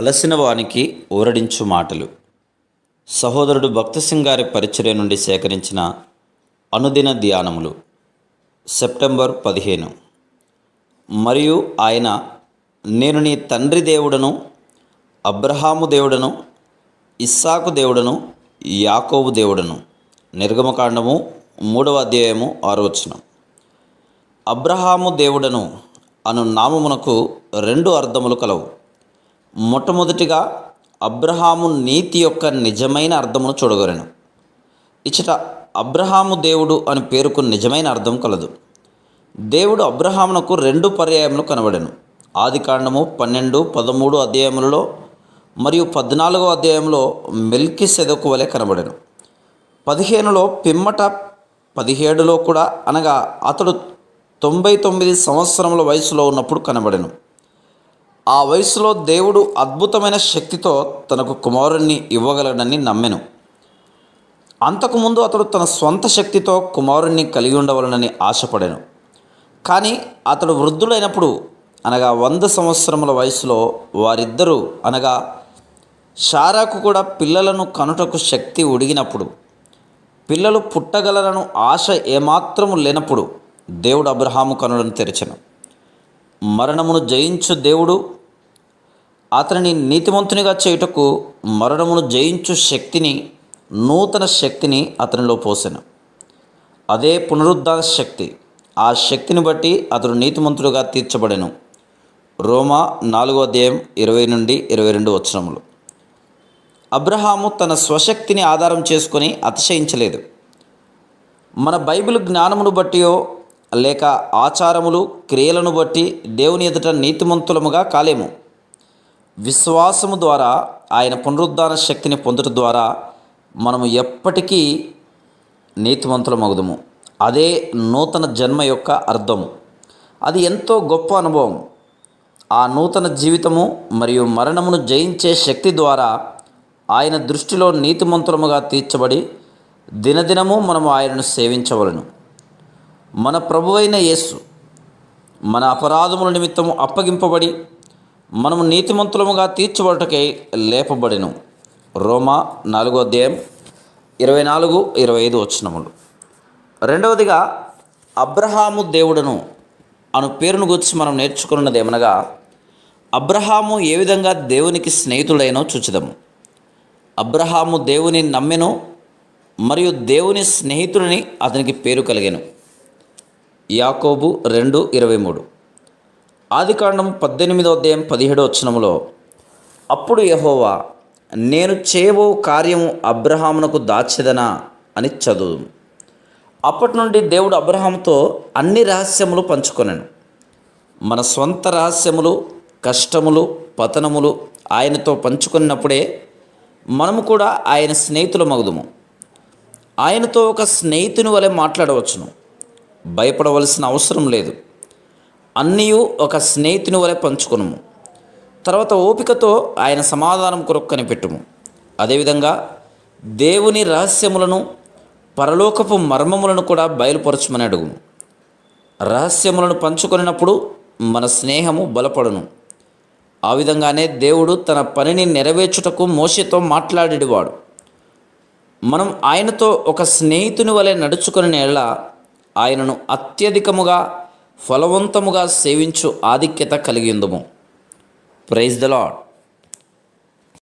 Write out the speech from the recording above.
అలసిన వానికి ఊరడించు మాటలు. సహోదరుడు భక్తసింగ్ గారి పరిచర్య నుండి సేకరించిన అనుదిన ధ్యానములు. సెప్టెంబర్ 15. మరియు ఆయన, నేను నీ తండ్రి దేవుడను, అబ్రహాము దేవుడను, ఇస్సాకు దేవుడను, యాకోబు దేవుడను. నిర్గమకాండము 3వ అధ్యాయము 6వ వచనం. అబ్రహాము దేవుడను అను నామమునకు 2 అర్థములు కలవు. మొట్టమొదటిగా అబ్రహాము నీతి యొక్క నిజమైన అర్థమును చూడగలను. ఇచ్చట అబ్రహాము దేవుడు అని పేరుకు నిజమైన అర్థం కలదు. దేవుడు అబ్రహామునకు 2 పర్యాయములు కనబడెను. ఆదికాండము 12, 13 అధ్యాయములలో మరియు 14వ అధ్యాయంలో మెల్కీసెదెకు వలె కనబడెను. 15లో పిమ్మట 17లో కూడా, అనగా అతడు 99 సంవత్సరముల వయసులో ఉన్నప్పుడు కనబడెను. ఆ వయసులో దేవుడు అద్భుతమైన శక్తితో తనకు కుమారుణ్ణి ఇవ్వగలడని నమ్మెను. అంతకుముందు అతడు తన స్వంత శక్తితో కుమారుణ్ణి కలిగి ఉండవలనని ఆశపడెను. కానీ అతడు వృద్ధుడైనప్పుడు, అనగా 100 సంవత్సరముల వయసులో వారిద్దరూ, అనగా శారాకు కూడా పిల్లలను కనుటకు శక్తి ఉడిగినప్పుడు, పిల్లలు పుట్టగలరను ఆశ ఏమాత్రము లేనప్పుడు దేవుడు అబ్రహాము కనులను తెరిచెను. మరణమును జయించు దేవుడు అతనిని నీతిమంతునిగా చేయుటకు మరణమును జయించు శక్తిని, నూతన శక్తిని అతనిలో పోసెను. అదే పునరుద్ధాన శక్తి. ఆ శక్తిని బట్టి అతడు నీతిమంతుడుగా తీర్చబడెను. రోమా 4వ అధ్యాయం 20 నుండి 22 వచనములు. అబ్రహాము తన స్వశక్తిని ఆధారం చేసుకొని అతిశయించలేదు. మన బైబిల్ జ్ఞానమును బట్టియో లేక ఆచారములు, క్రియలను బట్టి దేవుని ఎదుట నీతిమంతులముగా కాలేము. విశ్వాసము ద్వారా ఆయన పునరుద్ధాన శక్తిని పొందుట ద్వారా మనము ఎప్పటికీ నీతిమంతులమగుదుము. అదే నూతన జన్మ యొక్క అర్థము. అది ఎంతో గొప్ప అనుభవం. ఆ నూతన జీవితము మరియు మరణమును జయించే శక్తి ద్వారా ఆయన దృష్టిలో నీతిమంతులముగా తీర్చబడి దినదినము మనము ఆయనను సేవించవలను. మన ప్రభువైన యేసు మన అపరాధముల నిమిత్తము అప్పగింపబడి మనము నీతిమంతులముగా తీర్చబడుటకై లేపబడెను. రోమా 4వ అధ్యాయం 24, 25 వచనములు. రెండవదిగా అబ్రహాము దేవుడను అను పేరును గురించి మనం నేర్చుకున్నది ఏమనగా, అబ్రహాము ఏ విధంగా దేవునికి స్నేహితుడైనో చూచుదాము. అబ్రహాము దేవుని నమ్మెను మరియు దేవుని స్నేహితుడిని అతనికి పేరు కలిగెను. యాకోబు 2:23. ఆదికాండం 18వ అధ్యాయం 17వ వచనములో, అప్పుడు యెహోవా, నేను చేయబో కార్యము అబ్రహామునకు దాచెదనా అని చదువు. అప్పటి నుండి దేవుడు అబ్రహాముతో అన్ని రహస్యములు పంచుకొనెను. మన స్వంత రహస్యములు, కష్టములు, పతనములు ఆయనతో పంచుకున్నప్పుడే మనము కూడా ఆయన స్నేహితుల మగుదుము. ఆయనతో ఒక స్నేహితుని వలె మాట్లాడవచ్చును. భయపడవలసిన అవసరం లేదు. అన్నీయు ఒక స్నేహితుని వలె పంచుకొనుము. తర్వాత ఓపికతో ఆయన సమాధానం కొరకు కనిపెట్టుము. అదేవిధంగా దేవుని రహస్యములను, పరలోకపు మర్మములను కూడా బయలుపరచుమని అడుగుము. రహస్యములను పంచుకొనినప్పుడు మన స్నేహము బలపడును. ఆ విధంగానే దేవుడు తన పనిని నెరవేర్చుటకు మోషేతో మాట్లాడేవాడు. మనం ఆయనతో ఒక స్నేహితుని వలె నడుచుకుని ఎడల ఆయనను అత్యధికముగా ఫలవంతముగా సేవించు ఆధిక్యత కలిగి ఉందుము. Praise the lord.